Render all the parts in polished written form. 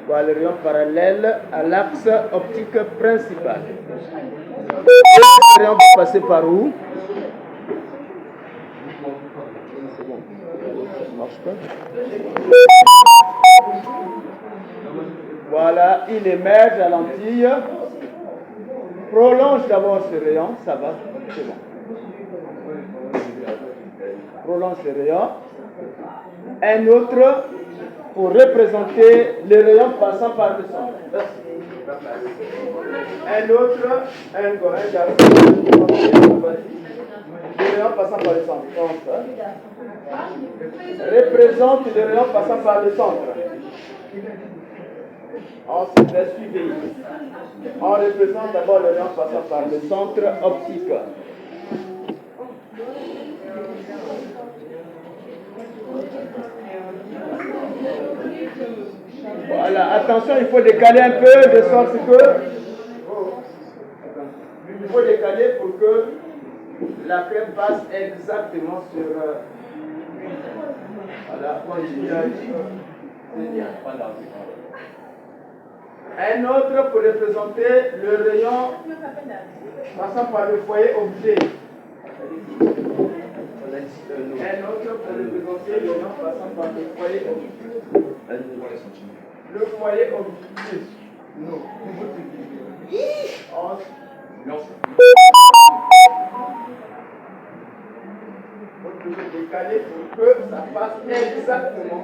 Voilà le rayon parallèle à l'axe optique principal. Le rayon va passer par où? C'est bon. Ça ne marche pas. Voilà, il émerge à l'entille. Prolonge d'abord ce rayon, ça va, c'est bon. Prolonge ce rayon. Un autre pour représenter les rayons passant par le centre. Un autre, un garçon, les rayons passant par le centre. Représente les rayons passant par le centre. Ensuite, les suivez. On représente d'abord les rayons passant par le centre optique. Voilà, attention, il faut décaler un peu de sorte que il faut décaler pour que la crème passe exactement sur voilà, c'est bien. Un autre pour représenter le rayon passant par le foyer objet. Un autre pour représenter le rayon passant par le foyer objet. Le foyer objet. Non. Vous devez décaler pour que ça passe exactement.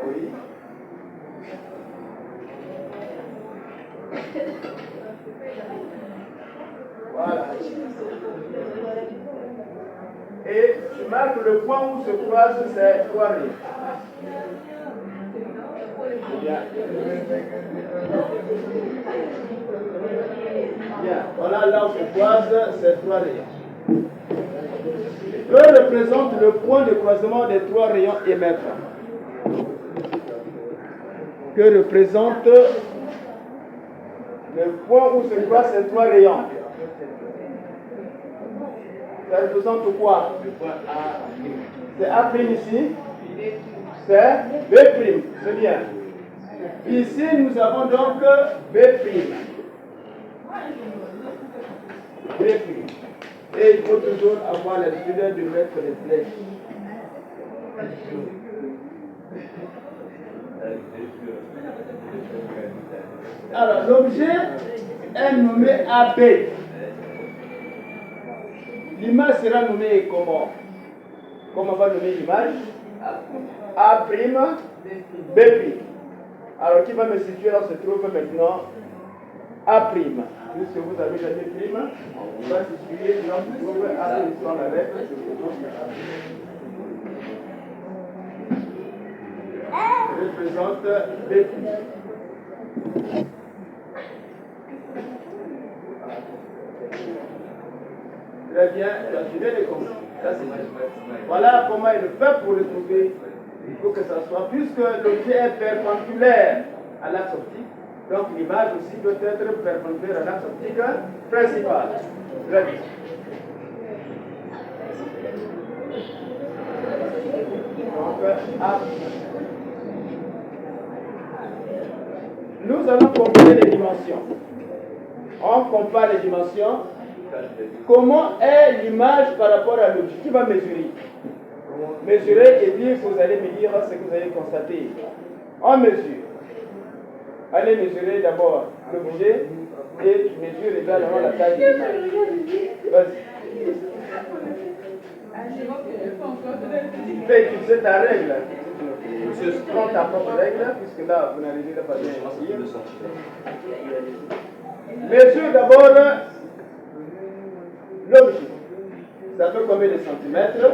Oui. Voilà. Et tu marques le point où se croisent ces trois rayons. Bien. Bien. Voilà là où se croisent ces trois rayons. Que représente le point de croisement des trois rayons émergents? Que représente le point où se croisent ces trois rayons? Ça représente quoi? C'est A' ici. C'est B'. C'est bien. Ici, nous avons donc B'. B'. Et il faut toujours avoir l'habitude de mettre les flèches. Alors, l'objet est nommé AB. L'image sera nommée comment? Comment on va nommer l'image? A', B'. Alors, qui va me situer là se trouve maintenant A'. Puisque vous avez déjà dit prime, on va situer là se trouve A' sur la règle. Représente B'. Très bien, tu viens de comprendre. Voilà comment il fait pour le trouver. Il faut que ça soit, puisque l'objet est perpendiculaire à l'axe optique, donc l'image aussi doit être perpendiculaire à l'axe optique principal. Très bien. Donc, nous allons comparer les dimensions. On compare les dimensions. Comment est l'image par rapport à l'objet? Qui va mesurer? Mesurer et puis vous allez me dire ce que vous avez constaté. On mesure. Allez mesurer d'abord l'objet et mesure également la taille de l'image. Vas-y. Fais utiliser ta règle. Tu prends ta propre règle, puisque là vous n'arrivez pas à bien ici. Mesure d'abord l'objet. Ça fait combien de centimètres?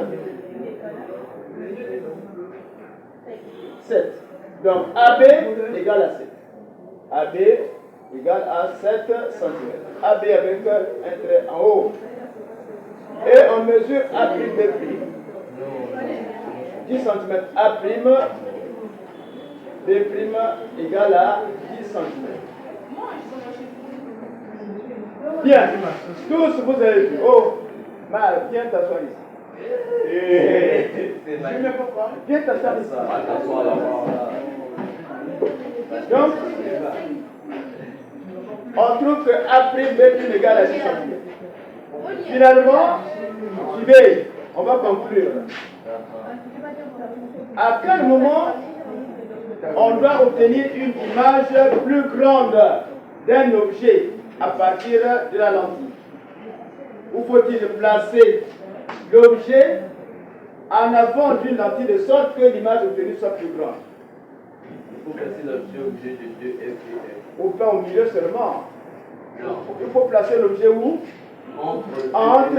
7. Donc AB égale à 7. AB égale à 7 cm. AB avec un trait en haut. Et on mesure A', B'. 10 cm. A', B' égale à 10 cm. Bien. Tous vous avez vu. Oh, Mal, viens t'asseoir ici. Viens t'asseoir ici. Donc, on trouve que A' B' égale à 10 cm. Finalement, suivez, on va conclure. À quel moment on doit obtenir une image plus grande d'un objet à partir de la lentille? Où faut-il placer l'objet en avant d'une lentille de sorte que l'image obtenue soit plus grande? Il faut placer l'objet de 2F et F. Ou pas au milieu seulement. Non. Il faut placer l'objet où? Entre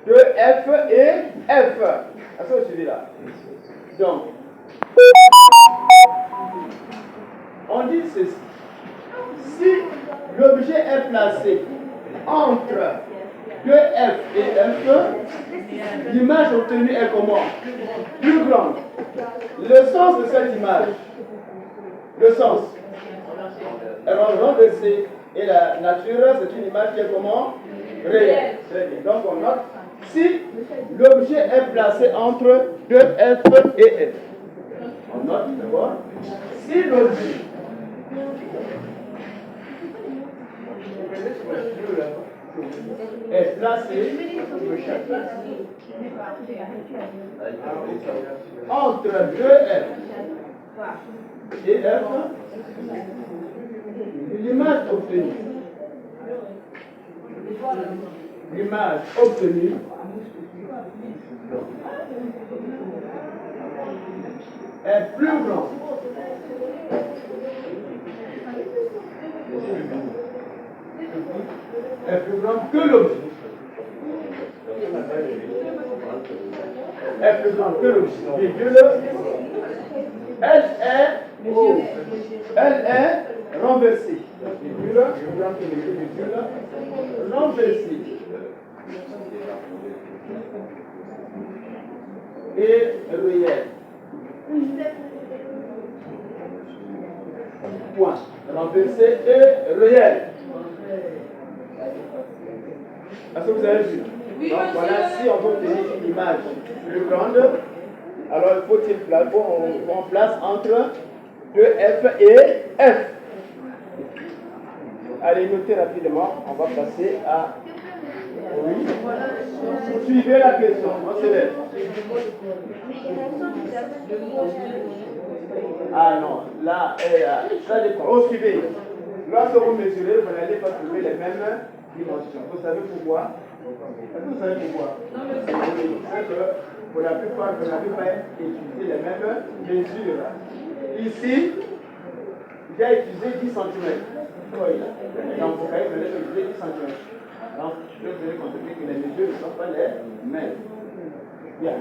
2F et F. Est-ce que vous suivez là? Donc, on dit ceci. Si l'objet est placé entre 2F et F, l'image obtenue est comment? Plus grande. Le sens de cette image, le sens, est renversé. Et la nature, c'est une image qui est comment? Réelle. Très bien. Donc on note, si l'objet est placé entre 2F et F, on note d'abord, si l'objet est placé entre 2F et F, l'image obtenue est plus grande. Est plus grande que l'objet. Est plus grande que l'objet. Elle est renversée. Renversée. Et réelle. Point. Renversée et réelle. Est-ce que vous avez vu? Oui, donc voilà, si on veut obtenir une image plus grande, alors faut-il on place entre 2F et F. Allez, notez rapidement, on va passer à... Oui. Suivez la question, on se lève. Ah non, là, ça dépend. Oh, suivez. Lorsque vous mesurez, vous n'allez pas trouver les mêmes dimensions. Vous savez pourquoi? Est-ce que vous savez pourquoi? C'est que pour la plupart, vous n'avez pas utilisé les mêmes mesures. Ici, j'ai utilisé 10 cm. Oui. Donc, vous voyez, vous allez utiliser 10 cm. Donc, je vais constater que les mesures ne sont pas les mêmes. Bien.